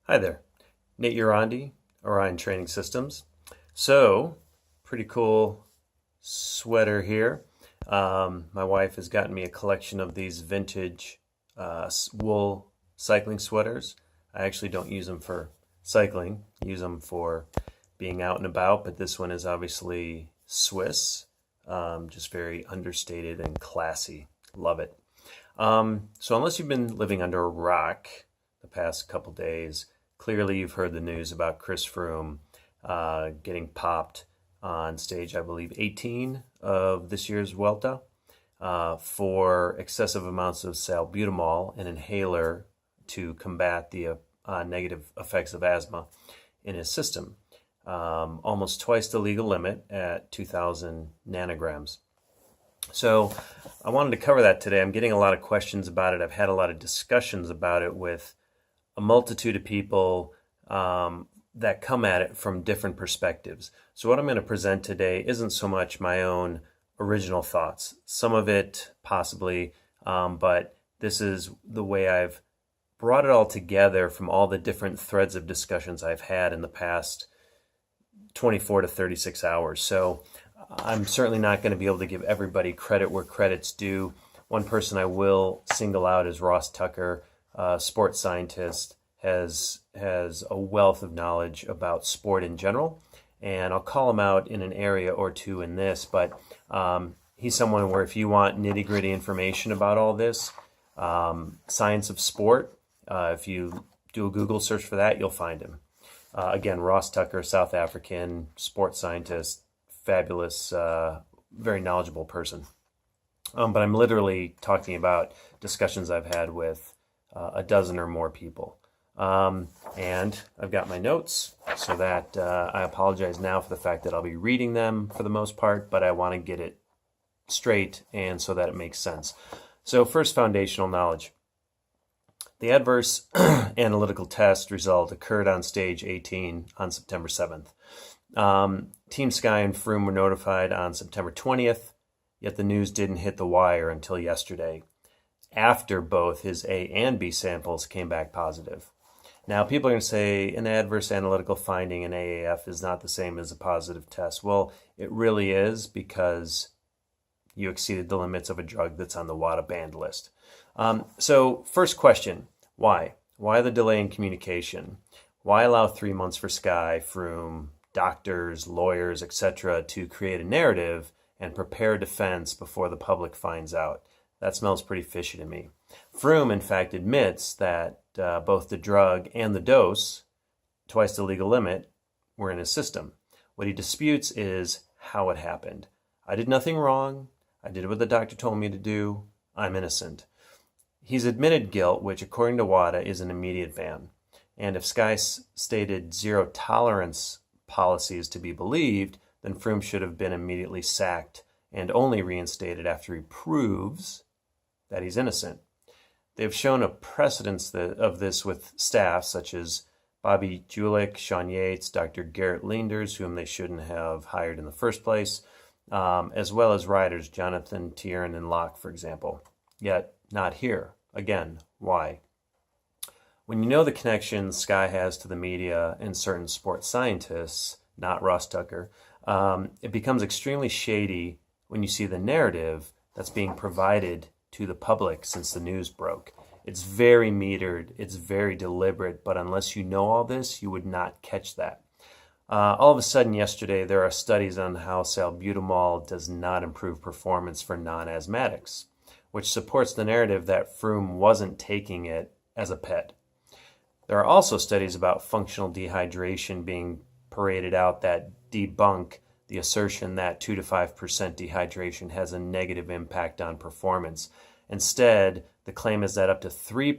Hi there, Nate Urandi, Orion Training Systems. So, pretty cool sweater here. My wife has gotten me a collection of these vintage wool cycling sweaters. I actually don't use them for cycling, use them for being out and about, but this one is obviously Swiss, just very understated and classy. Love it. So, unless you've been living under a rock the past couple days, clearly you've heard the news about Chris Froome getting popped on stage, I believe, 18 of this year's Vuelta for excessive amounts of salbutamol, an inhaler to combat the negative effects of asthma in his system. Almost twice the legal limit at 2,000 nanograms. So I wanted to cover that today. I'm getting a lot of questions about it. I've had a lot of discussions about it with a multitude of people that come at it from different perspectives. So what I'm going to present today isn't so much my own original thoughts. Some of it possibly, but this is the way I've brought it all together from all the different threads of discussions I've had in the past 24 to 36 hours. So I'm certainly not going to be able to give everybody credit where credit's due. One person I will single out is Ross Tucker, sports scientist, has a wealth of knowledge about sport in general, and I'll call him out in an area or two in this, but he's someone where if you want nitty-gritty information about all this, science of sport, if you do a Google search for that, you'll find him. Again, Ross Tucker, South African, sports scientist, fabulous, very knowledgeable person. But I'm literally talking about discussions I've had with a dozen or more people. And I've got my notes, so that I apologize now for the fact that I'll be reading them for the most part, but I want to get it straight and so that it makes sense. So first, foundational knowledge. The adverse analytical test result occurred on stage 18 on September 7th. Team Sky and Froome were notified on September 20th, yet the news didn't hit the wire until yesterday, after both his A and B samples came back positive. Now, people are going to say an adverse analytical finding in AAF is not the same as a positive test. Well, it really is, because you exceeded the limits of a drug that's on the WADA banned list. So first question, why? Why the delay in communication? Why allow 3 months for Sky, Froome, doctors, lawyers, etc. to create a narrative and prepare defense before the public finds out? That smells pretty fishy to me. Froome, in fact, admits that both the drug and the dose, twice the legal limit, were in his system. What he disputes is how it happened. I did nothing wrong. I did what the doctor told me to do. I'm innocent. He's admitted guilt, which according to WADA is an immediate ban. And if Sky stated zero tolerance policies to be believed, then Froome should have been immediately sacked and only reinstated after he proves that he's innocent. They've shown a precedence of this with staff such as Bobby Julich, Sean Yates, Dr. Garrett Leanders, whom they shouldn't have hired in the first place, as well as riders Jonathan Tiernan and Locke, for example. Yet not here. Again, why? When you know the connection Sky has to the media and certain sports scientists, not Ross Tucker, it becomes extremely shady when you see the narrative that's being provided to the public since the news broke. It's very metered, it's very deliberate, but unless you know all this, you would not catch that. All of a sudden yesterday, there are studies on how salbutamol does not improve performance for non-asthmatics, which supports the narrative that Froome wasn't taking it as a pet. There are also studies about functional dehydration being paraded out that debunk the assertion that 2 to 5% dehydration has a negative impact on performance. Instead, the claim is that up to 3%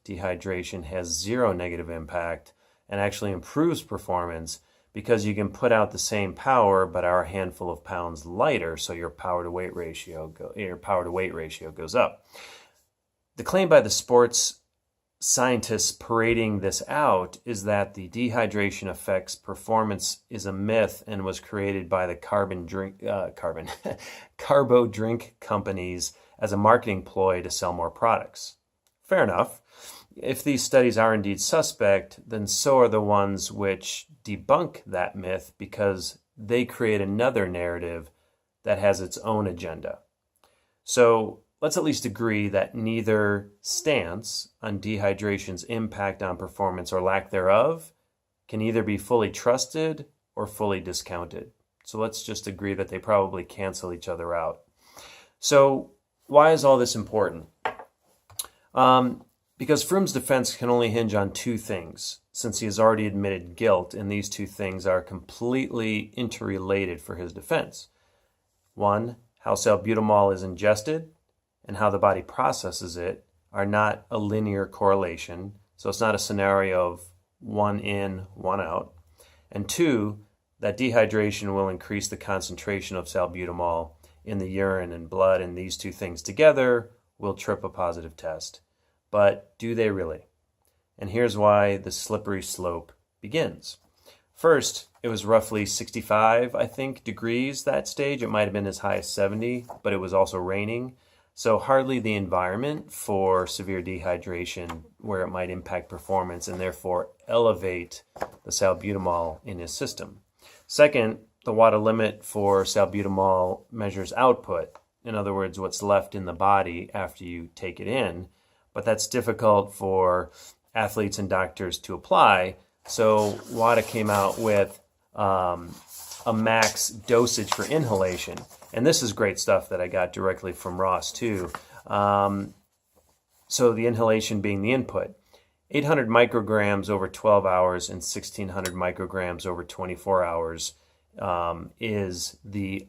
dehydration has zero negative impact and actually improves performance because you can put out the same power but are a handful of pounds lighter, so your power to weight ratio goes up. The claim by the sports scientists parading this out is that the dehydration affects performance is a myth and was created by the carbo drink companies as a marketing ploy to sell more products. Fair enough. if these studies are indeed suspect, then so are the ones which debunk that myth because they create another narrative that has its own agenda. So let's at least agree that neither stance on dehydration's impact on performance or lack thereof can either be fully trusted or fully discounted. So let's just agree that they probably cancel each other out. So why is all this important? Because Froome's defense can only hinge on two things, since he has already admitted guilt, and these two things are completely interrelated for his defense. One, how salbutamol is ingested and how the body processes it are not a linear correlation, so it's not a scenario of one in, one out. And two, that dehydration will increase the concentration of salbutamol in the urine and blood, and these two things together will trip a positive test. But do they really? And here's why the slippery slope begins. First, it was roughly 65, I think, degrees that stage. It might have been as high as 70, but it was also raining. So hardly the environment for severe dehydration where it might impact performance and therefore elevate the salbutamol in his system. Second, the water limit for salbutamol measures output. In other words, what's left in the body after you take it in. But that's difficult for athletes and doctors to apply. So WADA came out with a max dosage for inhalation. And this is great stuff that I got directly from Ross too. So the inhalation being the input. 800 micrograms over 12 hours and 1600 micrograms over 24 hours is the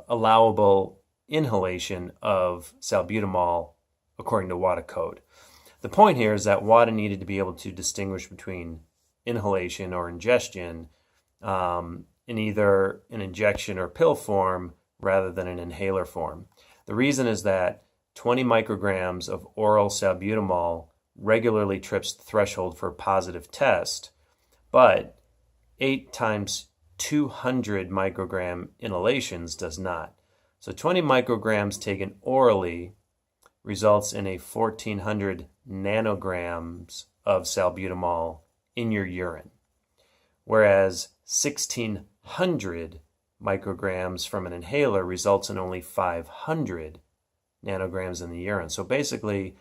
allowable inhalation of salbutamol according to WADA code. The point here is that WADA needed to be able to distinguish between inhalation or ingestion in either an injection or pill form rather than an inhaler form. The reason is that 20 micrograms of oral salbutamol regularly trips the threshold for a positive test, but 8 times 200 microgram inhalations does not. So 20 micrograms taken orally results in a 1400 nanograms of salbutamol in your urine, whereas 1600 micrograms from an inhaler results in only 500 nanograms in the urine. So basically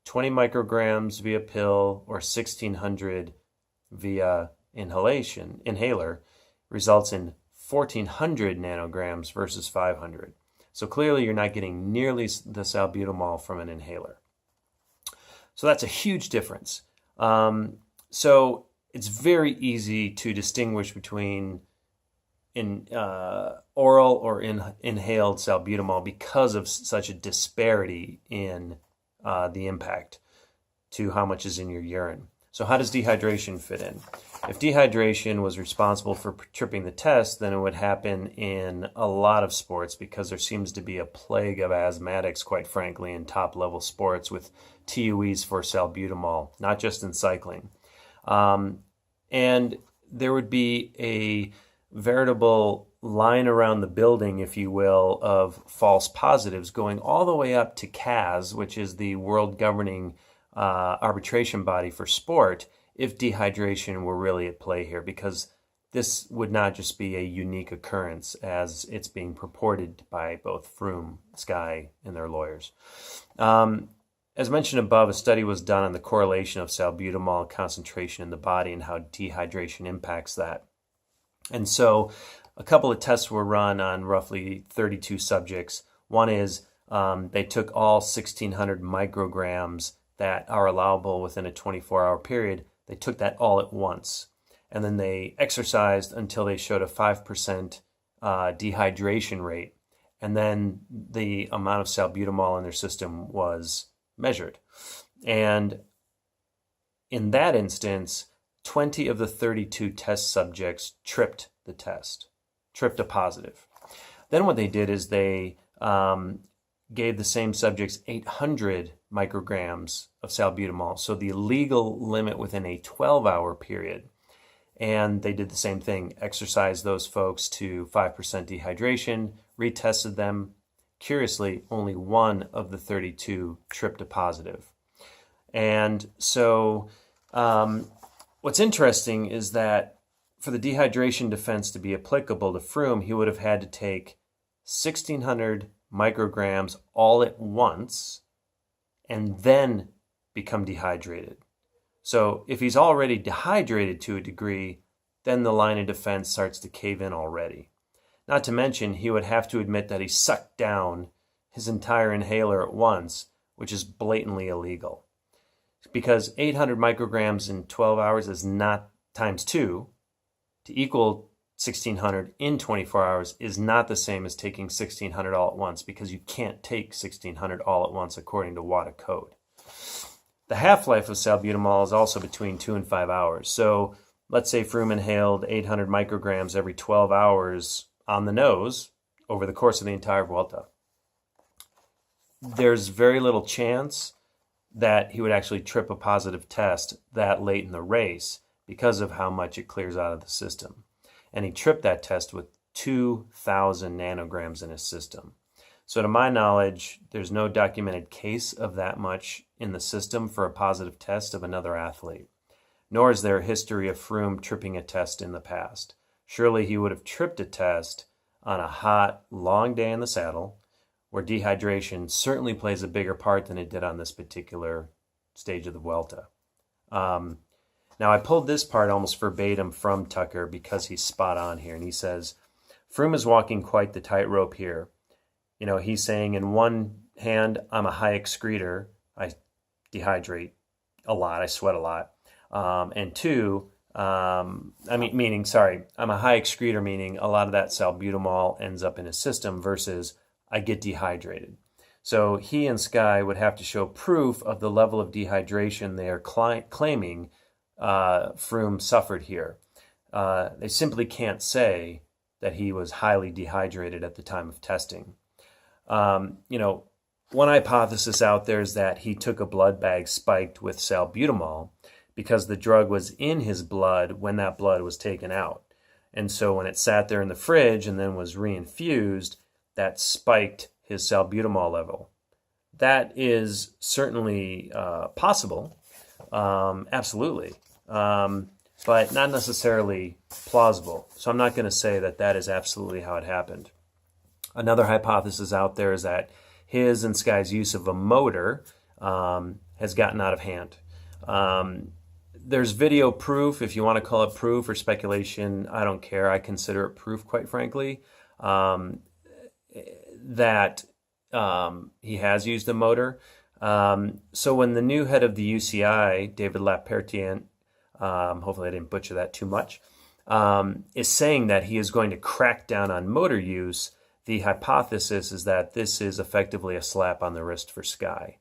20 micrograms via pill or 1600 via inhaler results in 1400 nanograms versus 500. So clearly you're not getting nearly the salbutamol from an inhaler. So that's a huge difference. So it's very easy to distinguish between oral or inhaled salbutamol because of such a disparity in the impact to how much is in your urine. So how does dehydration fit in? If dehydration was responsible for tripping the test, then it would happen in a lot of sports because there seems to be a plague of asthmatics, quite frankly, in top-level sports with TUEs for salbutamol, not just in cycling. And there would be a veritable line around the building, if you will, of false positives going all the way up to CAS, which is the world governing arbitration body for sport, if dehydration were really at play here, because this would not just be a unique occurrence as it's being purported by both Froome, Sky, and their lawyers. As mentioned above, a study was done on the correlation of salbutamol concentration in the body and how dehydration impacts that. And so a couple of tests were run on roughly 32 subjects. One is they took all 1600 micrograms that are allowable within a 24-hour period. They took that all at once. And then they exercised until they showed a 5% dehydration rate. And then the amount of salbutamol in their system was measured. And in that instance, 20 of the 32 test subjects tripped the test, tripped a positive. Then what they did is they gave the same subjects 800 micrograms of salbutamol, so the legal limit within a 12-hour period. And they did the same thing, exercised those folks to 5% dehydration, retested them, curiously, only one of the 32 tripped a positive. And so what's interesting is that for the dehydration defense to be applicable to Froome, he would have had to take 1,600 micrograms all at once and then become dehydrated. So if he's already dehydrated to a degree, then the line of defense starts to cave in already. Not to mention, he would have to admit that he sucked down his entire inhaler at once, which is blatantly illegal. Because 800 micrograms in 12 hours is not times 2 to equal 1,600 in 24 hours is not the same as taking 1,600 all at once, because you can't take 1,600 all at once according to WADA code. The half-life of salbutamol is also between 2 and 5 hours. So let's say Froome inhaled 800 micrograms every 12 hours on the nose over the course of the entire Vuelta. There's very little chance that he would actually trip a positive test that late in the race because of how much it clears out of the system. And he tripped that test with 2,000 nanograms in his system. So to my knowledge, there's no documented case of that much in the system for a positive test of another athlete. Nor is there a history of Froome tripping a test in the past. Surely he would have tripped a test on a hot, long day in the saddle, where dehydration certainly plays a bigger part than it did on this particular stage of the Vuelta. Now, I pulled this part almost verbatim from Tucker because he's spot on here. And he says, Froome is walking quite the tightrope here. You know, he's saying in one hand, I'm a high excreter. I dehydrate a lot. I sweat a lot. And two, I'm a high excreter, meaning a lot of that salbutamol ends up in his system versus I get dehydrated. So he and Sky would have to show proof of the level of dehydration they are claiming Froome suffered here. They simply can't say that he was highly dehydrated at the time of testing. One hypothesis out there is that he took a blood bag spiked with salbutamol because the drug was in his blood when that blood was taken out. And so when it sat there in the fridge and then was reinfused, that spiked his salbutamol level. That is certainly possible, absolutely, but not necessarily plausible. So I'm not going to say that that is absolutely how it happened. Another hypothesis out there is that his and Sky's use of a motor has gotten out of hand. There's video proof, if you want to call it proof or speculation, I don't care. I consider it proof, quite frankly, that he has used a motor. So when the new head of the UCI, David Lapertien, hopefully I didn't butcher that too much, is saying that he is going to crack down on motor use, the hypothesis is that this is effectively a slap on the wrist for Sky.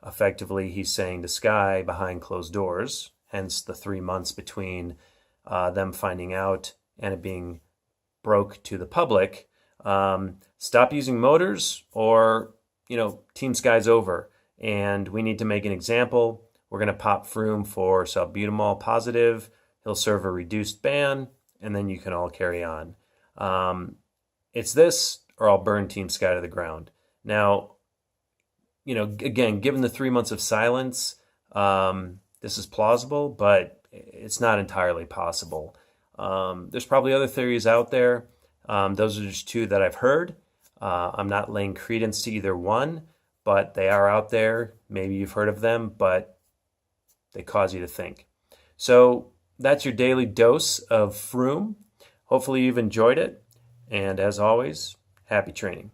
Effectively, he's saying to Sky behind closed doors, hence the 3 months between them finding out and it being broke to the public, stop using motors or, Team Sky's over. And we need to make an example. We're going to pop Froome for salbutamol positive. He'll serve a reduced ban, and then you can all carry on. It's this, or I'll burn Team Sky to the ground. Now, again, given the 3 months of silence, this is plausible, but it's not entirely possible. There's probably other theories out there. Those are just two that I've heard. I'm not laying credence to either one, but they are out there. Maybe you've heard of them, but they cause you to think. So that's your daily dose of Froome. Hopefully you've enjoyed it. And as always, happy training.